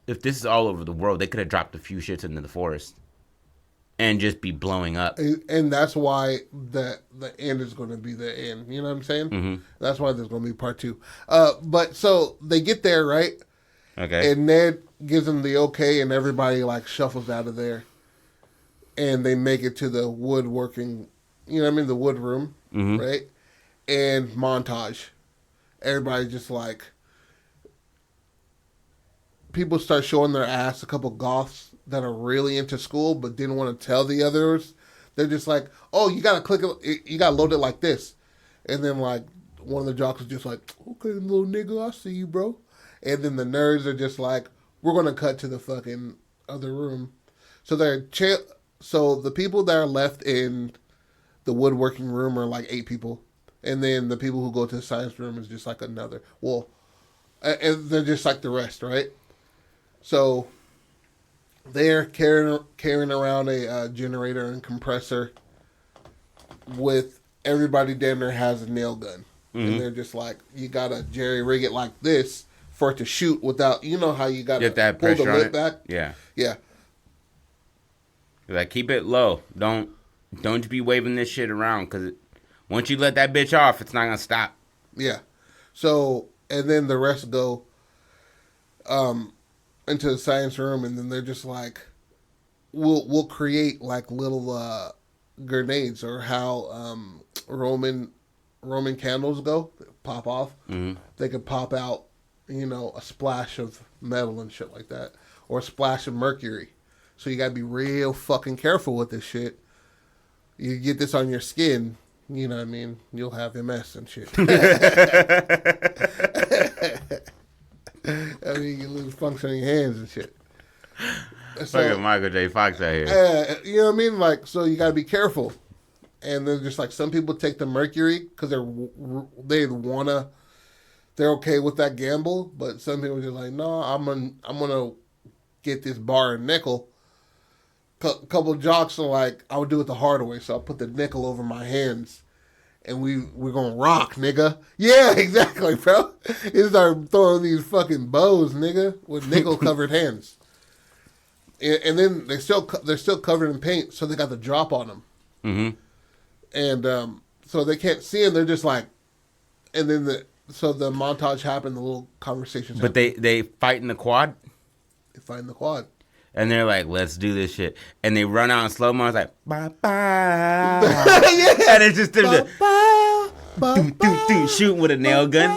if this is all over the world. They could have dropped a few shits into the forest and just be blowing up. And that's why the end is going to be the end. You know what I'm saying? Mm-hmm. That's why there's going to be part 2. But so they get there, right? Okay. And Ned gives them the okay, and everybody like shuffles out of there, and they make it to the woodworking. You know what I mean? The wood room, right? And montage. Everybody just like people start showing their ass. A couple goths that are really into school but didn't want to tell the others. They're just like, oh, you gotta click it, you gotta load it like this. And then like one of the jocks is just like, okay, little nigga, I see you, bro. And then the nerds are just like, we're gonna cut to the fucking other room. So so the people that are left in the woodworking room are like 8 people. And then the people who go to the science room is just like another. Well, and they're just like the rest, right? So they're carrying around a generator and compressor with everybody damn near has a nail gun. And they're just like, you gotta jerry rig it like this for it to shoot without, you know how you gotta Get that pull the pressure on lid it. back? Yeah. Yeah. Like, keep it low. Don't be waving this shit around, because once you let that bitch off, it's not gonna stop. Yeah. So, and then the rest go into the science room, and then they're just like, we'll create like little grenades, or how Roman candles go, pop off. They could pop out, you know, a splash of metal and shit like that, or a splash of mercury. So you gotta be real fucking careful with this shit. You get this on your skin, you know what I mean, you'll have MS and shit. I mean, you lose function in your hands and shit. Fucking Michael J. Fox out here. You know what I mean? Like, so you gotta be careful. And then just like some people take the mercury because they they're okay with that gamble, but some people are just like, no, I'm gonna get this bar and nickel. Couple of jocks are like, I would do it the hard way, so I'll put the nickel over my hands, and we're gonna rock, nigga. Yeah, exactly, bro. They start throwing these fucking bows, nigga, with nickel covered hands, and then they're still covered in paint, so they got the drop on them, and so they can't see them. They're just like, and then the montage happened, the little conversations. But they fight in the quad. They fight in the quad. And they're like, let's do this shit. And they run out in slow mo. It's like, bye bye. Yeah. And it's just them shooting with a nail gun.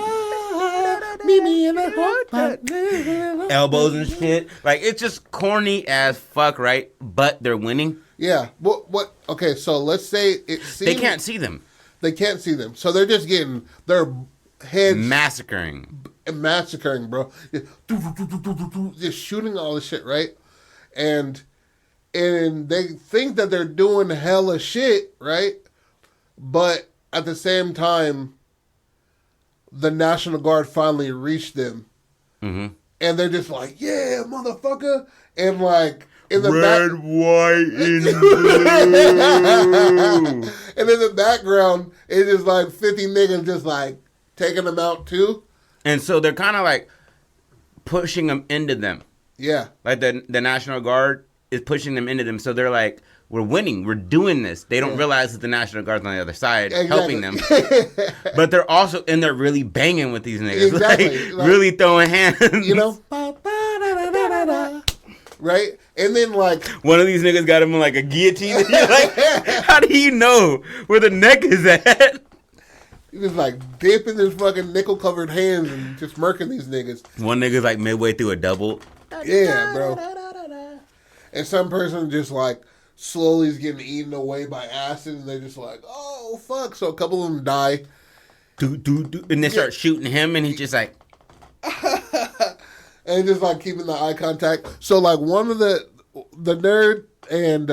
Meet me in the Elbows and shit. Like, it's just corny as fuck, right? But they're winning. Yeah. What? Okay, so let's say they can't see them. They can't see them. So they're just getting their heads massacring, bro. Just shooting all this shit, right? And they think that they're doing hella shit, right? But at the same time, the National Guard finally reached them. And they're just like, yeah, motherfucker. And like, in the red, white, and blue. And in the background, it's just like 50 niggas just like taking them out too. And so they're kind of like pushing them into them. Yeah. Like the National Guard is pushing them into them. So they're like, we're winning. We're doing this. They don't realize that the National Guard's on the other side helping them. But they're also in there really banging with these niggas. Exactly. Like, really throwing hands. You know? Right? And then like... one of these niggas got him in like a guillotine. And you're like, how do you know where the neck is at? He was like dipping his fucking nickel-covered hands and just murking these niggas. One nigga's like midway through a double. Yeah, bro. And some person just like slowly is getting eaten away by acid, and they're just like, oh fuck. So a couple of them die. And they start shooting him, and he's just like, and just like keeping the eye contact. So like one of the nerd and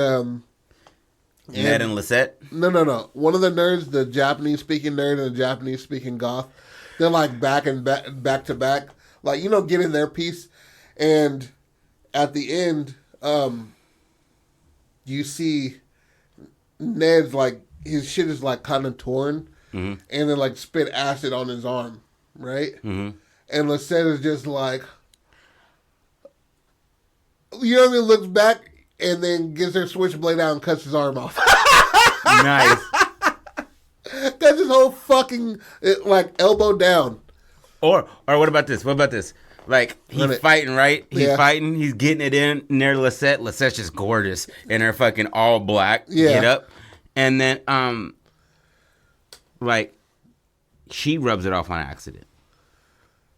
Ned and Lisette. No. One of the nerds, the Japanese speaking nerd and the Japanese speaking goth, they're like back to back, like, you know, getting their piece. And at the end, you see Ned's like, his shit is like kind of torn, and then like spit acid on his arm, right? And Lisette is just like, you know what I mean, looks back and then gets her switchblade out and cuts his arm off. Nice. That's his whole fucking like elbow down. Or what about this? Like, he's fighting, right? He's fighting. He's getting it in near Lisette. Lisette's just gorgeous in her fucking all black get up. And then, like, she rubs it off on accident.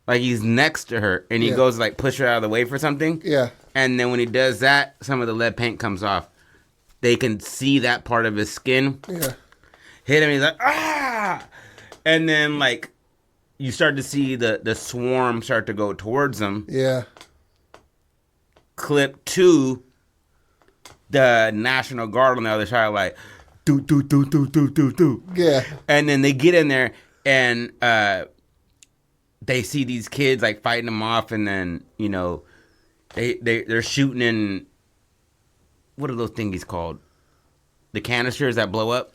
Like, he's next to her, and he goes, like, push her out of the way for something. Yeah. And then when he does that, some of the lead paint comes off. They can see that part of his skin. Yeah. Hit him, he's like, ah! And then, like, you start to see the swarm start to go towards him. Yeah. Clip 2, the National Guard on the other side, like, do. Yeah. And then they get in there, and they see these kids, like, fighting them off, and then, you know, they're shooting in, what are those thingies called? The canisters that blow up?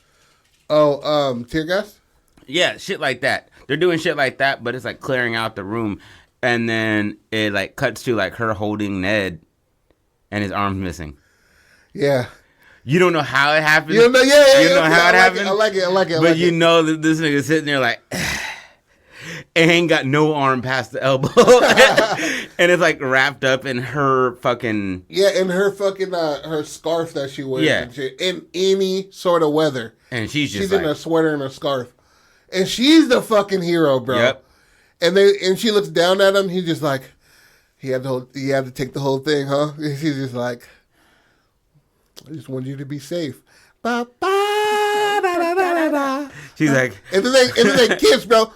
Oh, tear gas? Yeah, shit like that. They're doing shit like that, but it's like clearing out the room. And then it like cuts to like her holding Ned and his arm's missing. Yeah. You don't know how it happened. You don't know, you don't know how it happened. I like it. But you know that this nigga's sitting there like, and ain't got no arm past the elbow. And it's like wrapped up in her fucking... yeah, in her fucking, her scarf that she wears. Yeah. And shit, in any sort of weather. And she's in a sweater and a scarf. And she's the fucking hero, bro. Yep. And she looks down at him. He's just like, he had to take the whole thing, huh? And she's just like, I just want you to be safe. Ba, ba, da, da, da, da, da. She's like, and then they kiss, bro.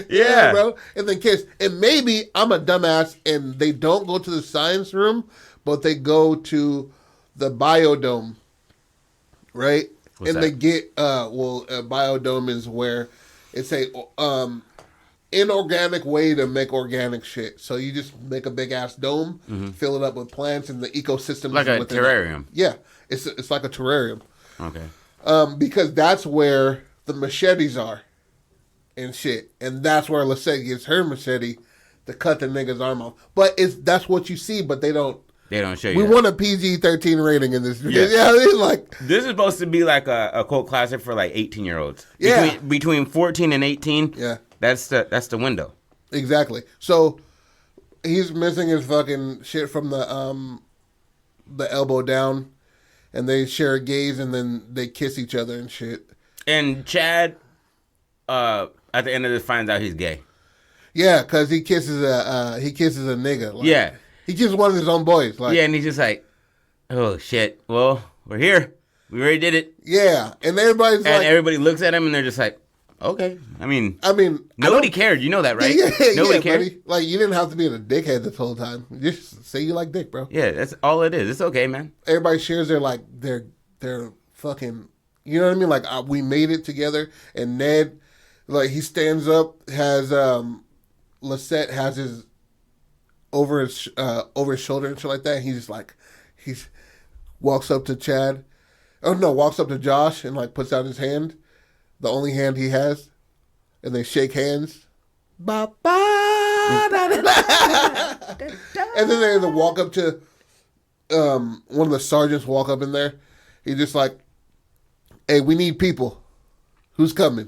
Yeah, bro. And then kiss. And maybe I'm a dumbass, and they don't go to the science room, but they go to the biodome, right? What's they that? get a biodome is where it's a inorganic way to make organic shit. So you just make a big ass dome, fill it up with plants, and the ecosystem Like a within it. terrarium. Yeah, it's like a terrarium. Okay. Because that's where the machetes are and shit, and that's where Lisette gets her machete to cut the nigga's arm off. But that's what you see, but they don't. They don't show you. We that. want a PG-13 rating in this. Yeah. Yeah, I mean, like This is supposed to be like a cult classic for like 18-year-olds. Yeah. Between 14 and 18. Yeah. That's the window. exactly. So he's missing his fucking shit from the elbow down, and they share a gaze, and then they kiss each other and shit. And Chad, at the end of this, finds out he's gay. Yeah, because he kisses a nigga. Like, Yeah. he kisses one of his own boys. Like, Yeah, and he's just like, oh shit. Well, we're here. We already did it. yeah, and everybody's And like, everybody looks at him and they're just like, okay. I mean, nobody cared. You know that, right? Nobody cared. buddy. Like, you didn't have to be a dickhead this whole time. Just say you like dick, bro. Yeah, that's all it is. It's okay, man. Everybody shares their fucking, you know what I mean? Like, we made it together. And Ned, like, he stands up, has Lisette has his over his shoulder and shit like that. And he's just like, walks up to Chad. Oh no, walks up to Josh and like puts out his hand, the only hand he has, and they shake hands. Ba, ba, da, da, da. And then they walk up to one of the sergeants. Walk up in there. He's just like, "Hey, we need people. Who's coming?"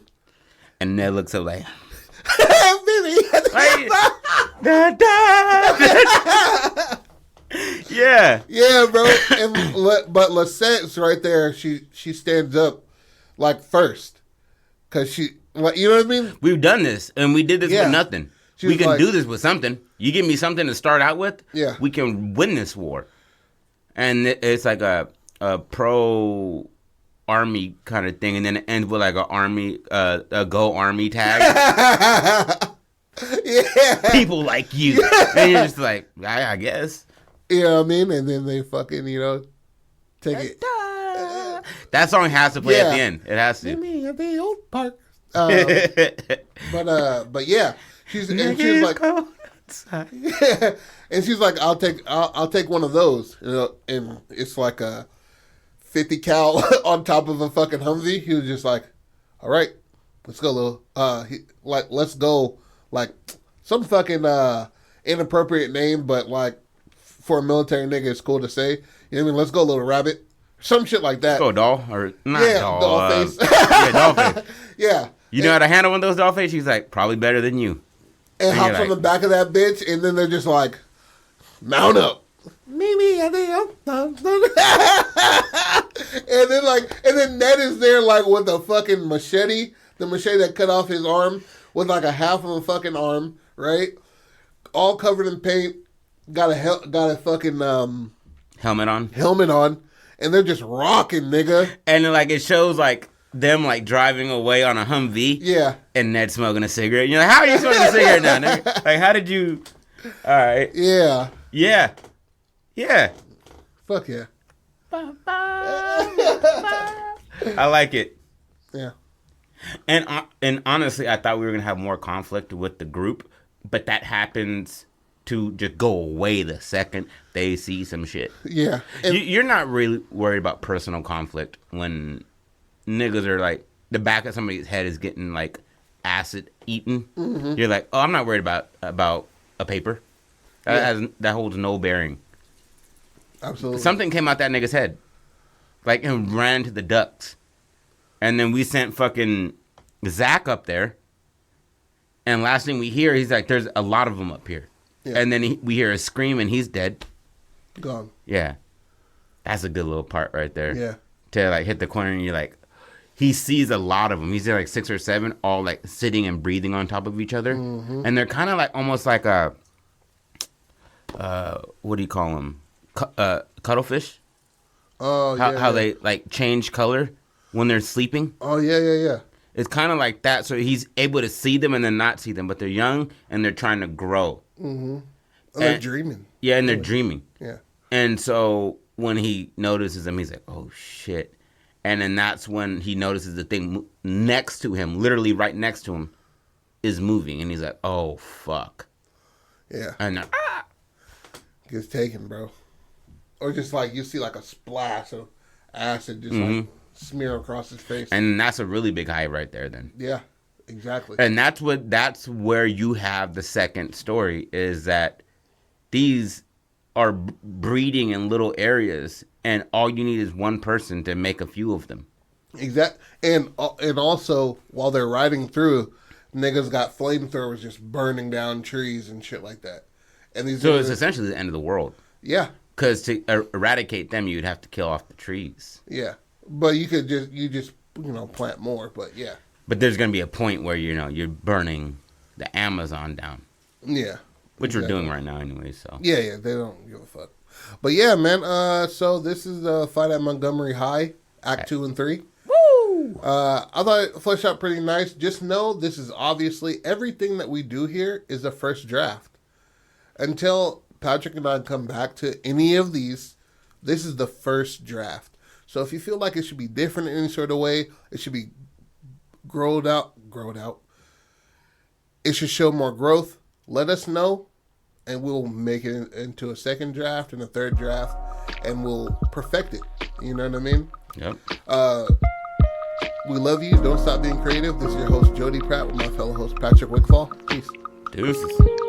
And Ned looks up like, Billy. da, da. Yeah. Yeah, bro. But Lisette's right there. She stands up like first, cause she, like, you know what I mean. We've done this, and we did this Yeah. with nothing. She We was can like- do this with something. You give me something to start out with, Yeah. we can win this war. And it's like a pro army kind of thing, and then it ends with like a go army tag. Yeah. People like you, and you're just like, I guess. You know what I mean? And then they fucking, take it. That song has to play at Yeah. the end. It has to. Me at the old park. But yeah, she's like, and she's like, I'll take one of those, and it's like a 50 cal on top of a fucking Humvee. He was just like, all right, let's go, little. Let's go, like some fucking inappropriate name, but like for a military nigga, it's cool to say. You know what I mean? Let's go, little rabbit. Some shit like that. Go doll or not Yeah, doll? doll face. Yeah, doll face. Yeah. You know how to handle one of those doll face? She's like, probably better than you. And hops you're on the like- back of that bitch, and then they're just like, mount up. Mimi, I think and then Ned is there like with a fucking machete, the machete that cut off his arm, with like a half of a fucking arm, right? All covered in paint, got a fucking Helmet on. helmet on, and they're just rocking, nigga. And then, like, it shows, like, them, like, driving away on a Humvee. Yeah, And Ned smoking a cigarette. You're like, how are you smoking a cigarette now, nigga? Like, how did you... All right. yeah, Yeah. Yeah. fuck yeah, I like it. yeah. And honestly, I thought we were going to have more conflict with the group. But that happens to just go away the second they see some shit. Yeah. And You're not really worried about personal conflict when niggas are like, the back of somebody's head is getting like acid eaten. Mm-hmm. You're like, oh, I'm not worried about a paper. That holds no bearing. absolutely. Something came out that nigga's head, like, and ran to the ducks, and then we sent fucking Zach up there. And last thing we hear, he's like, "There's a lot of them up here," Yeah. and then we hear a scream, and he's dead. Gone. Yeah, that's a good little part right there. Yeah. To like hit the corner, and you're like, he sees a lot of them. He's there like 6 or 7, all like sitting and breathing on top of each other, and they're kind of like almost like a, what do you call them? Cuttlefish. Oh yeah. How yeah. they like change color when they're sleeping. Oh yeah. It's kind of like that. So he's able to see them and then not see them, but they're young and they're trying to grow. Mm-hmm. Oh, they're And- dreaming. Yeah, and they're dreaming. Yeah. And so when he notices them, he's like, "Oh shit!" And then that's when he notices the thing next to him, literally right next to him, is moving. And he's like, oh, fuck. Yeah. And then, Gets taken, bro. Or just like you see like a splash of acid just like smear across his face. And that's a really big high right there then. Yeah, exactly. And that's where you have the second story, is that these are breeding in little areas, and all you need is one person to make a few of them. And also while they're riding through, niggas got flamethrowers just burning down trees and shit like that. And these So it's essentially the end of the world. Yeah. Because to eradicate them, you'd have to kill off the trees. Yeah. But you just plant more, but yeah. But there's going to be a point where, you're burning the Amazon down. Yeah. Which we're doing right now anyway, so. Yeah, they don't give a fuck. But yeah, man, so this is the fight at Montgomery High, Act 2 and 3. Woo! I thought it fleshed out pretty nice. Just know this is obviously, everything that we do here is the first draft. Until Patrick and I come back to any of these, this is the first draft. So if you feel like it should be different in any sort of way, it should be growed out. It should show more growth. Let us know, and we'll make it into a second draft and a third draft, and we'll perfect it. You know what I mean? Yep. We love you. Don't stop being creative. This is your host, Jody Pratt, with my fellow host, Patrick Wickfall. Peace. Deuces.